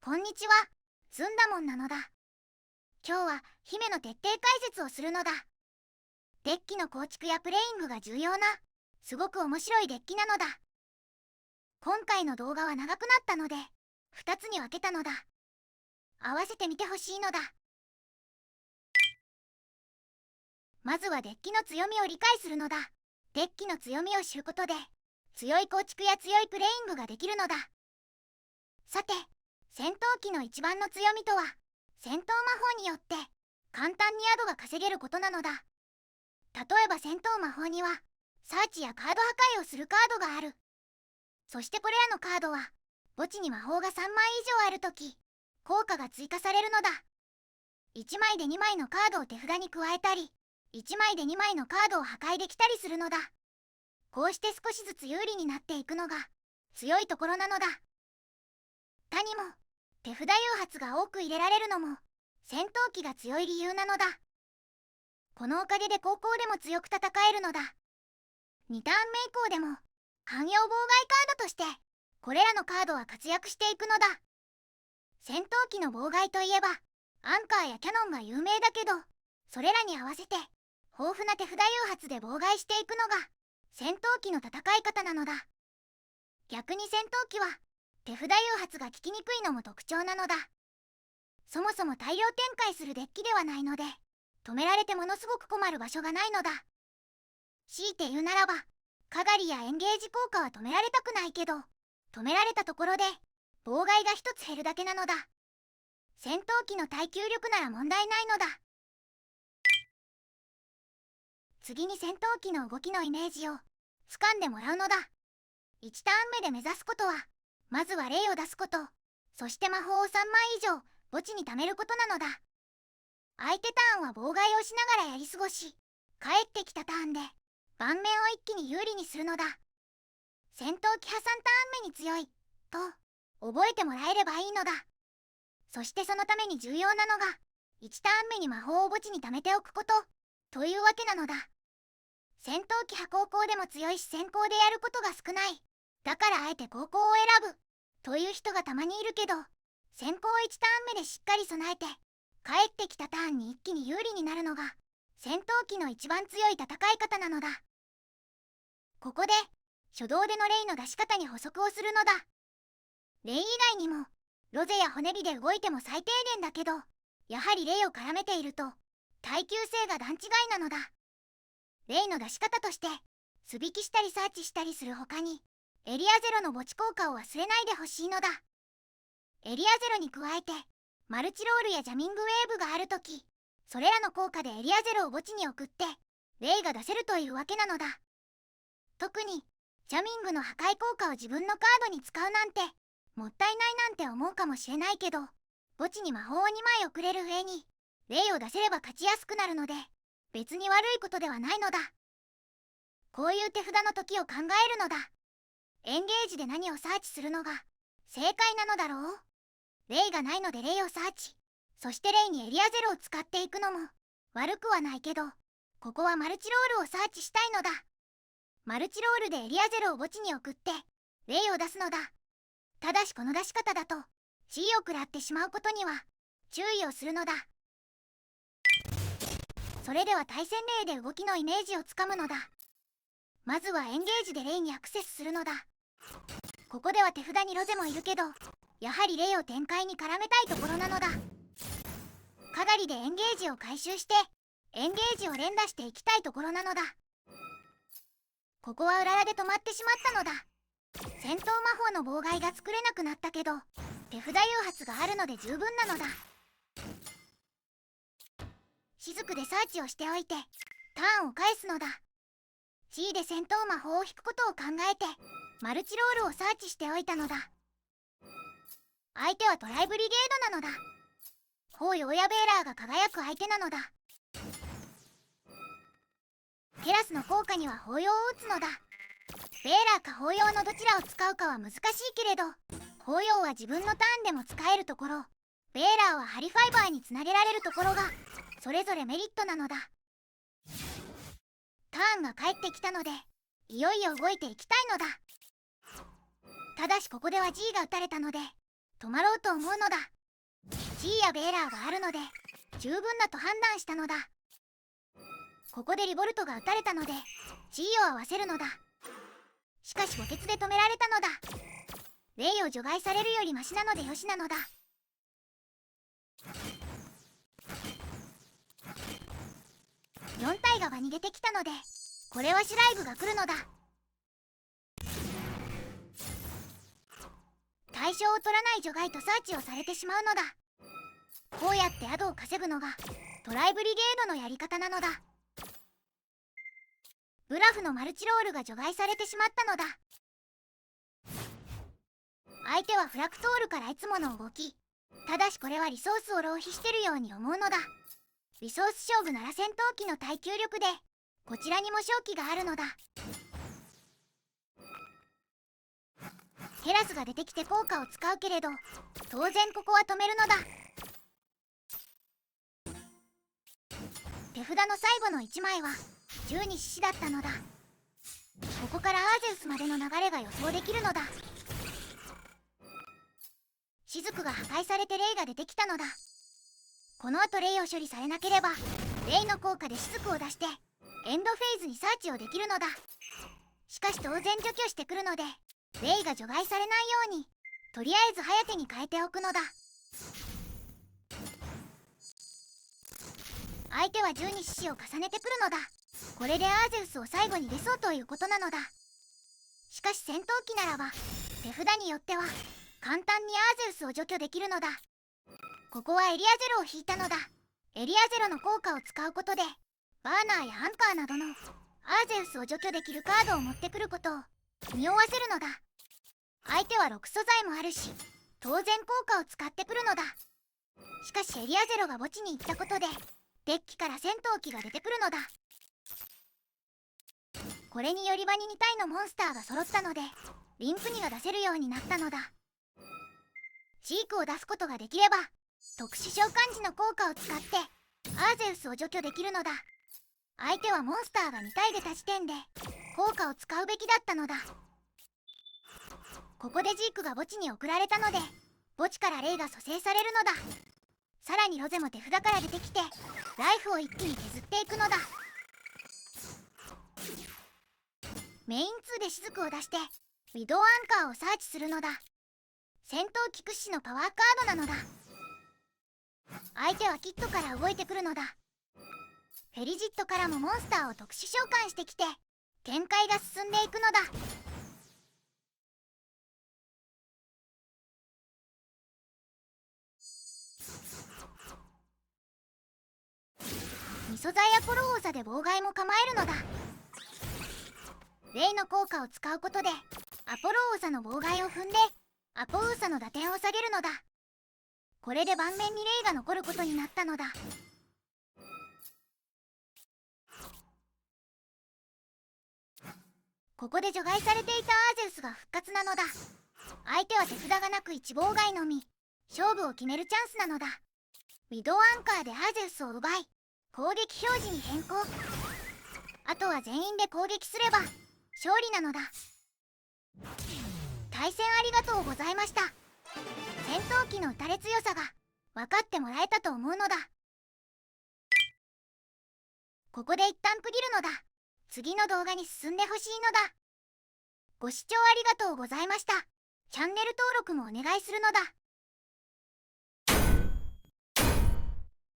こんにちは。ずんだもんなのだ。今日は姫の徹底解説をするのだ。デッキの構築やプレイングが重要な、すごく面白いデッキなのだ。今回の動画は長くなったので、2つに分けたのだ。合わせてみてほしいのだ。まずはデッキの強みを理解するのだ。デッキの強みを知ることで、強い構築や強いプレイングができるのだ。さて、戦闘機の一番の強みとは、戦闘魔法によって簡単に宿が稼げることなのだ。例えば戦闘魔法には、サーチやカード破壊をするカードがある。そしてこれらのカードは、墓地に魔法が3枚以上あるとき、効果が追加されるのだ。1枚で2枚のカードを手札に加えたり、1枚で2枚のカードを破壊できたりするのだ。こうして少しずつ有利になっていくのが強いところなのだ。他にも、手札誘発が多く入れられるのも戦闘機が強い理由なのだ。このおかげで高校でも強く戦えるのだ。2ターン目以降でも汎用妨害カードとしてこれらのカードは活躍していくのだ。戦闘機の妨害といえばアンカーやキャノンが有名だけど、それらに合わせて豊富な手札誘発で妨害していくのが戦闘機の戦い方なのだ。逆に戦闘機は手札誘発が効きにくいのも特徴なのだ。そもそも大量展開するデッキではないので、止められてものすごく困る場所がないのだ。強いて言うならば、かがりやエンゲージ効果は止められたくないけど、止められたところで妨害が一つ減るだけなのだ。戦闘機の耐久力なら問題ないのだ。次に戦闘機の動きのイメージを掴んでもらうのだ。1ターン目で目指すことは、まずは霊を出すこと、そして魔法を3枚以上墓地に貯めることなのだ。相手ターンは妨害をしながらやり過ごし、帰ってきたターンで盤面を一気に有利にするのだ。戦闘機破3ターン目に強いと覚えてもらえればいいのだ。そしてそのために重要なのが、1ターン目に魔法を墓地に貯めておくことというわけなのだ。戦闘機破高校でも強いし先行でやることが少ない。だからあえて高校を選ぶという人がたまにいるけど、先行1ターン目でしっかり備えて帰ってきたターンに一気に有利になるのが戦闘機の一番強い戦い方なのだ。ここで初動での霊の出し方に補足をするのだ。霊以外にもロゼや骨火で動いても最低限だけど、やはり霊を絡めていると耐久性が段違いなのだ。霊の出し方として素引きしたりサーチしたりする他に、エリアゼロの墓地効果を忘れないでほしいのだ。エリアゼロに加えてマルチロールやジャミングウェーブがあるとき、それらの効果でエリアゼロを墓地に送って霊が出せるというわけなのだ。特にジャミングの破壊効果を自分のカードに使うなんてもったいないなんて思うかもしれないけど、墓地に魔法を2枚送れる上に霊を出せれば勝ちやすくなるので、別に悪いことではないのだ。こういう手札の時を考えるのだ。エンゲージで何をサーチするのが正解なのだろう。霊がないので霊をサーチ、そして霊にエリアゼロを使っていくのも悪くはないけど、ここはマルチロールをサーチしたいのだ。マルチロールでエリアゼロを墓地に送って霊を出すのだ。ただしこの出し方だと地位を食らってしまうことには注意をするのだ。それでは対戦霊で動きのイメージをつかむのだ。まずはエンゲージで霊にアクセスするのだ。ここでは手札にロゼもいるけど、やはり霊を展開に絡めたいところなのだ。かがりでエンゲージを回収してエンゲージを連打していきたいところなのだ。ここはうららで止まってしまったのだ。戦闘魔法の妨害が作れなくなったけど、手札誘発があるので十分なのだ。雫でサーチをしておいてターンを返すのだ。G で戦闘魔法を引くことを考えてマルチロールをサーチしておいたのだ。相手はトライブリゲードなのだ。包囲親ベーラーが輝く相手なのだ。テラスの効果には包容を打つのだ。ベーラーか包容のどちらを使うかは難しいけれど、包容は自分のターンでも使えるところ、ベーラーはハリファイバーにつなげられるところがそれぞれメリットなのだ。ターンが返ってきたので、いよいよ動いていきたいのだ。ただしここでは G が打たれたので、止まろうと思うのだ。地位やベーラーがあるので十分だと判断したのだ。ここでリボルトが撃たれたので地位を合わせるのだ。しかし墓穴で止められたのだ。レイを除外されるよりマシなのでよしなのだ。4体が逃げてきたのでこれはシュライブが来るのだ。対象を取らない除外とサーチをされてしまうのだ。こうやって宿を稼ぐのがトライブリゲードのやり方なのだ。ブラフのマルチロールが除外されてしまったのだ。相手はフラクトールからいつもの動き。ただしこれはリソースを浪費してるように思うのだ。リソース勝負なら戦闘機の耐久力でこちらにも勝機があるのだ。テラスが出てきて効果を使うけれど当然ここは止めるのだ。手札の最後の1枚は12獅子だったのだ。ここからアーゼウスまでの流れが予想できるのだ。雫が破壊されてレイが出てきたのだ。この後レイを処理されなければレイの効果で雫を出してエンドフェーズにサーチをできるのだ。しかし当然除去してくるのでレイが除外されないようにとりあえずハヤテに変えておくのだ。相手は12獅子を重ねてくるのだ。これでアーゼウスを最後に出そうということなのだ。しかし戦闘機ならば手札によっては簡単にアーゼウスを除去できるのだ。ここはエリアゼロを引いたのだ。エリアゼロの効果を使うことでバーナーやアンカーなどのアーゼウスを除去できるカードを持ってくることを匂わせるのだ。相手は6素材もあるし当然効果を使ってくるのだ。しかしエリアゼロが墓地に行ったことでデッキから戦闘機が出てくるのだ。これにより場に2体のモンスターが揃ったのでリンプニが出せるようになったのだ。ジークを出すことができれば特殊召喚時の効果を使ってアーゼウスを除去できるのだ。相手はモンスターが2体出た時点で効果を使うべきだったのだ。ここでジークが墓地に送られたので墓地からレイが蘇生されるのだ。さらにロゼも手札から出てきてライフを一気に削っていくのだ。メイン2で雫を出してウィドウアンカーをサーチするのだ。戦闘機屈指のパワーカードなのだ。相手はキットから動いてくるのだ。フェリジットからもモンスターを特殊召喚してきて展開が進んでいくのだ。二素材アポロ王座で妨害も構えるのだ。レイの効果を使うことでアポロ王座の妨害を踏んでアポウーサの打点を下げるのだ。これで盤面にレイが残ることになったのだ。ここで除外されていたアーゼウスが復活なのだ。相手は手札がなく1妨害のみ。勝負を決めるチャンスなのだ。ウィドウアンカーでアーゼウスを奪い攻撃表示に変更。あとは全員で攻撃すれば勝利なのだ。対戦ありがとうございました。戦闘機の打たれ強さが分かってもらえたと思うのだ。ここで一旦区切るのだ。次の動画に進んでほしいのだ。ご視聴ありがとうございました。チャンネル登録もお願いするのだ。